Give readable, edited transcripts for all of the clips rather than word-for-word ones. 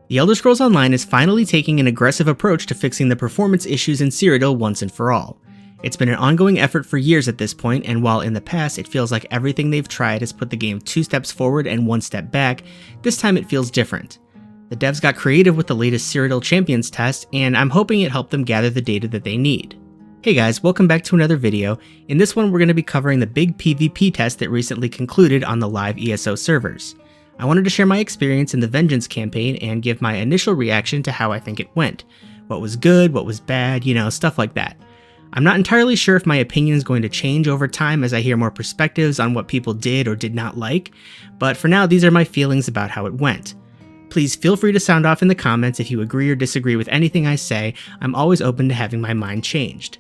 The Elder Scrolls Online is finally taking an aggressive approach to fixing the performance issues in Cyrodiil once and for all. It's been an ongoing effort for years at this point, and while in the past it feels like everything they've tried has put the game 2 steps forward and 1 step back, this time it feels different. The devs got creative with the latest Cyrodiil Champions Test, and I'm hoping it helped them gather the data that they need. Hey guys, welcome back to another video. In this one we're going to be covering the big PvP test that recently concluded on the live ESO servers. I wanted to share my experience in the Vengeance campaign and give my initial reaction to how I think it went. What was good, what was bad, stuff like that. I'm not entirely sure if my opinion is going to change over time as I hear more perspectives on what people did or did not like, but for now these are my feelings about how it went. Please feel free to sound off in the comments if you agree or disagree with anything I say. I'm always open to having my mind changed.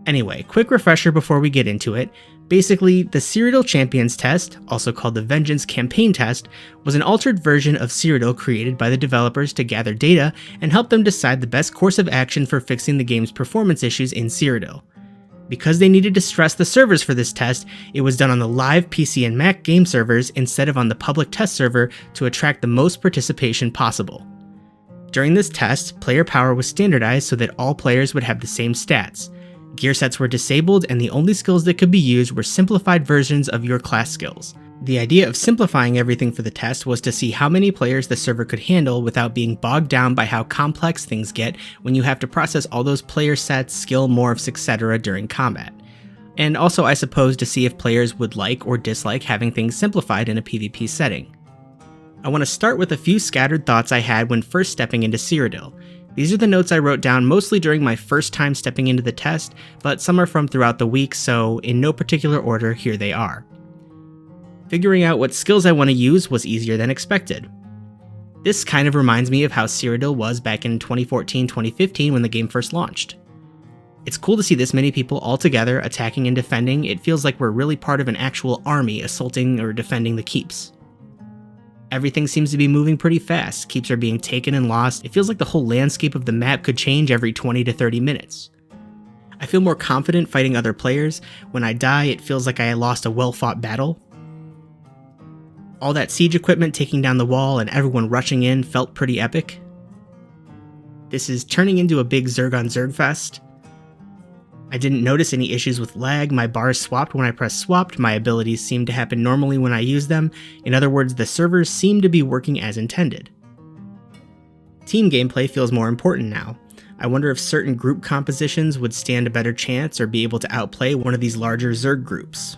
Anyway, quick refresher before we get into it. Basically, the Cyrodiil Champions Test, also called the Vengeance Campaign Test, was an altered version of Cyrodiil created by the developers to gather data and help them decide the best course of action for fixing the game's performance issues in Cyrodiil. Because they needed to stress the servers for this test, it was done on the live PC and Mac game servers instead of on the public test server to attract the most participation possible. During this test, player power was standardized so that all players would have the same stats. Gear sets were disabled, and the only skills that could be used were simplified versions of your class skills. The idea of simplifying everything for the test was to see how many players the server could handle without being bogged down by how complex things get when you have to process all those player sets, skill morphs, etc. during combat. And also, I suppose, to see if players would like or dislike having things simplified in a PvP setting. I want to start with a few scattered thoughts I had when first stepping into Cyrodiil. These are the notes I wrote down mostly during my first time stepping into the test, but some are from throughout the week, so in no particular order, here they are. Figuring out what skills I want to use was easier than expected. This kind of reminds me of how Cyrodiil was back in 2014-2015 when the game first launched. It's cool to see this many people all together attacking and defending. It feels like we're really part of an actual army assaulting or defending the keeps. Everything seems to be moving pretty fast, keeps are being taken and lost. It feels like the whole landscape of the map could change every 20 to 30 minutes. I feel more confident fighting other players. When I die, it feels like I lost a well-fought battle. All that siege equipment taking down the wall and everyone rushing in felt pretty epic. This is turning into a big Zerg on Zerg fest. I didn't notice any issues with lag, my bars swapped when I pressed swapped, my abilities seemed to happen normally when I used them. In other words, the servers seem to be working as intended. Team gameplay feels more important now. I wonder if certain group compositions would stand a better chance or be able to outplay one of these larger Zerg groups.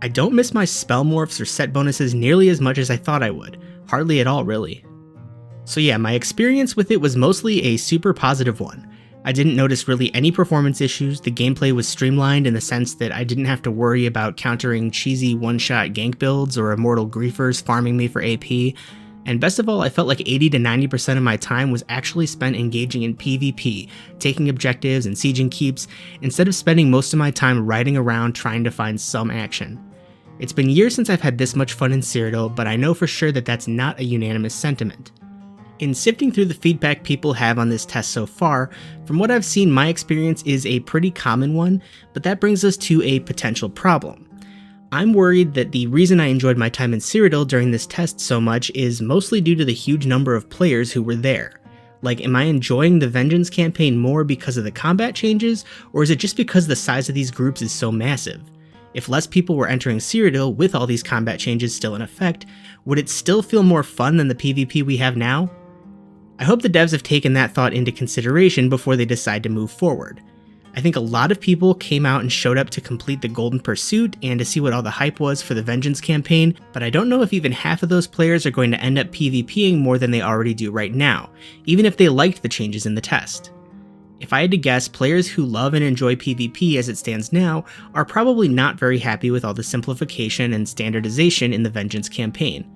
I don't miss my spell morphs or set bonuses nearly as much as I thought I would. Hardly at all, really. So yeah, my experience with it was mostly a super positive one. I didn't notice really any performance issues. The gameplay was streamlined in the sense that I didn't have to worry about countering cheesy one-shot gank builds or immortal griefers farming me for AP. And best of all, I felt like 80 to 90% of my time was actually spent engaging in PvP, taking objectives and sieging keeps, instead of spending most of my time riding around trying to find some action. It's been years since I've had this much fun in Cyrodiil, but I know for sure that that's not a unanimous sentiment. In sifting through the feedback people have on this test so far, from what I've seen, my experience is a pretty common one, but that brings us to a potential problem. I'm worried that the reason I enjoyed my time in Cyrodiil during this test so much is mostly due to the huge number of players who were there. Like, am I enjoying the Vengeance campaign more because of the combat changes, or is it just because the size of these groups is so massive? If less people were entering Cyrodiil with all these combat changes still in effect, would it still feel more fun than the PvP we have now? I hope the devs have taken that thought into consideration before they decide to move forward. I think a lot of people came out and showed up to complete the Golden Pursuit and to see what all the hype was for the Vengeance campaign, but I don't know if even half of those players are going to end up PvPing more than they already do right now, even if they liked the changes in the test. If I had to guess, players who love and enjoy PvP as it stands now are probably not very happy with all the simplification and standardization in the Vengeance campaign.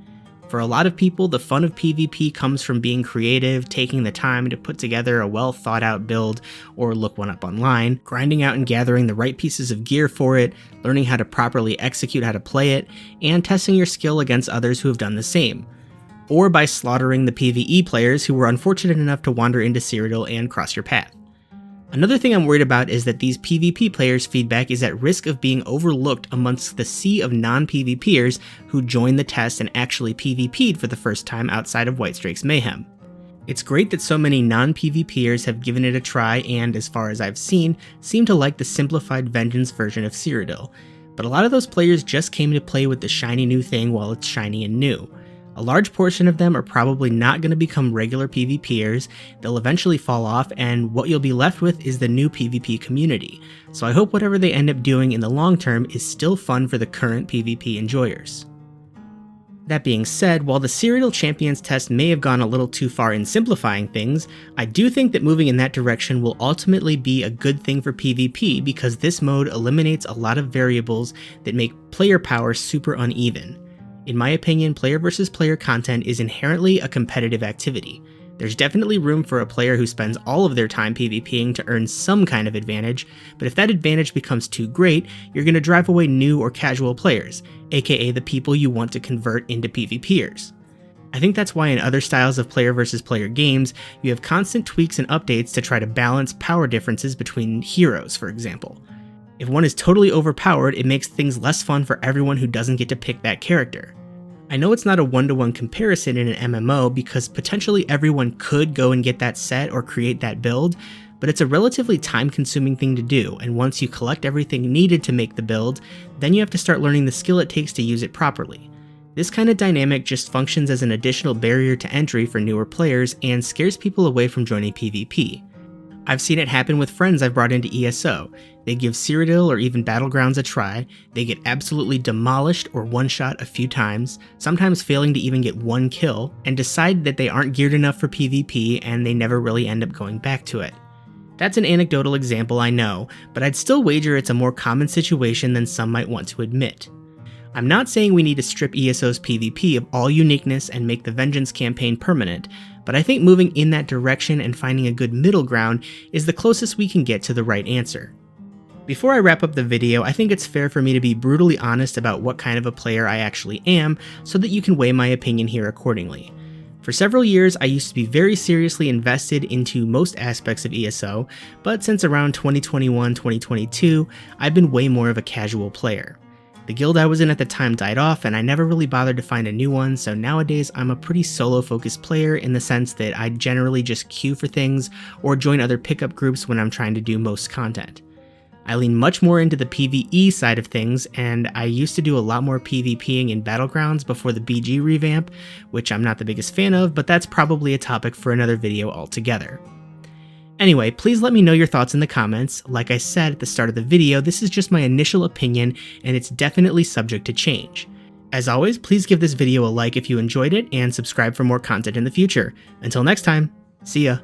For a lot of people, the fun of PvP comes from being creative, taking the time to put together a well thought out build or look one up online, grinding out and gathering the right pieces of gear for it, learning how to properly execute how to play it, and testing your skill against others who have done the same. Or by slaughtering the PvE players who were unfortunate enough to wander into Cyrodiil and cross your path. Another thing I'm worried about is that these PvP players' feedback is at risk of being overlooked amongst the sea of non-PvPers who joined the test and actually PvP'd for the first time outside of Whitestrake's Mayhem. It's great that so many non-PvPers have given it a try and, as far as I've seen, seem to like the simplified Vengeance version of Cyrodiil, but a lot of those players just came to play with the shiny new thing while it's shiny and new. A large portion of them are probably not going to become regular PvPers, they'll eventually fall off, and what you'll be left with is the new PvP community, so I hope whatever they end up doing in the long term is still fun for the current PvP enjoyers. That being said, while the Cyrodiil Champions Test may have gone a little too far in simplifying things, I do think that moving in that direction will ultimately be a good thing for PvP because this mode eliminates a lot of variables that make player power super uneven. In my opinion, player versus player content is inherently a competitive activity. There's definitely room for a player who spends all of their time PvPing to earn some kind of advantage, but if that advantage becomes too great, you're going to drive away new or casual players, aka the people you want to convert into PvPers. I think that's why in other styles of player versus player games, you have constant tweaks and updates to try to balance power differences between heroes, for example. If one is totally overpowered, it makes things less fun for everyone who doesn't get to pick that character. I know it's not a one-to-one comparison in an MMO because potentially everyone could go and get that set or create that build, but it's a relatively time-consuming thing to do, and once you collect everything needed to make the build, then you have to start learning the skill it takes to use it properly. This kind of dynamic just functions as an additional barrier to entry for newer players and scares people away from joining PvP. I've seen it happen with friends I've brought into ESO. They give Cyrodiil or even Battlegrounds a try, they get absolutely demolished or one-shot a few times, sometimes failing to even get one kill, and decide that they aren't geared enough for PvP and they never really end up going back to it. That's an anecdotal example, I know, but I'd still wager it's a more common situation than some might want to admit. I'm not saying we need to strip ESO's PvP of all uniqueness and make the Vengeance campaign permanent, but I think moving in that direction and finding a good middle ground is the closest we can get to the right answer. Before I wrap up the video, I think it's fair for me to be brutally honest about what kind of a player I actually am, so that you can weigh my opinion here accordingly. For several years, I used to be very seriously invested into most aspects of ESO, but since around 2021-2022, I've been way more of a casual player. The guild I was in at the time died off, and I never really bothered to find a new one, so nowadays I'm a pretty solo-focused player in the sense that I generally just queue for things or join other pickup groups when I'm trying to do most content. I lean much more into the PvE side of things, and I used to do a lot more PvPing in Battlegrounds before the BG revamp, which I'm not the biggest fan of, but that's probably a topic for another video altogether. Anyway, please let me know your thoughts in the comments. Like I said at the start of the video, this is just my initial opinion, and it's definitely subject to change. As always, please give this video a like if you enjoyed it, and subscribe for more content in the future. Until next time, see ya!